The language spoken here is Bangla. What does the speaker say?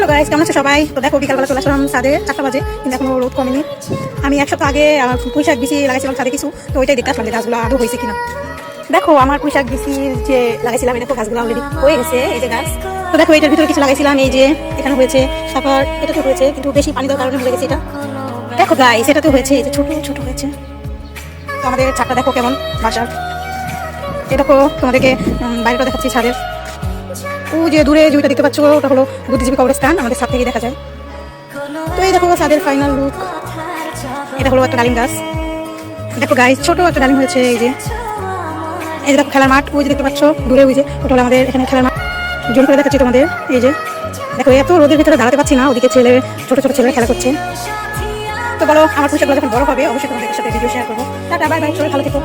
হ্যালো গাইস, কেমন আছো সবাই? তো দেখো বিকালবেলা চলে আসলাম ছাদে, 4টা বাজে, কিন্তু এখনো রোদ কমেনি। আমি এক সপ্তাহ আগে পুঁই শাক বিচি লাগাইছিলাম ছাদে কিছু, তো ওইটাই দেখতে আসলাম যে গাছগুলো আদৌ হয়েছে কিনা। দেখো আমার পুঁই শাক বিচি যে লাগাইছিলাম, দেখো গাছগুলো অলরেডি হয়ে গেছে, এই যে গাছ। তো দেখো এটার ভিতরে কিছু লাগাইছিলাম, এই যে এখানে হয়েছে, তারপর এটাতে হয়েছে, কিন্তু বেশি পানি দেওয়ার কারণে মরে গেছে এটা। দেখো গাইস, এটাতে হয়েছে, এই যে ছোট ছোট হয়েছে। তো আমাদের ছাদটা দেখো কেমন বাসার। এই দেখো তোমাদেরকে বাইরেটা দেখাচ্ছি ছাদের। ও যে দূরে যে ওইটা দেখতে পাচ্ছ, ওটা হলো বুদ্ধিজীবী কবরস্থান, আমাদের ছাদ থেকে দেখা যায়। তো এই দেখো ছাদের ফাইনাল লুক। এটা হলো একটা ডালিম গাছ। দেখো গাইস, ছোট একটা ডালিম হয়েছে। এই যে দেখো খেলার মাঠ, ওই যে দেখতে পাচ্ছ দূরে, ওই যে ওটা হলো আমাদের এখানে খেলার মাঠ। জোর করে দেখাচ্ছি তোমাদের। এই যে দেখো এত রোদের ভিতরে দাঁড়াতে পারছি না, ওদিকে ছেলে, ছোট ছোট ছেলে খেলা করছে। তো বলো, আমার পুঁই শাকগুলো যখন বড় হবে অবশ্যই তোমাদের সাথে ভিডিও শেয়ার করবো। টাটা, বাই বাই, সবাই ভালো থেকো।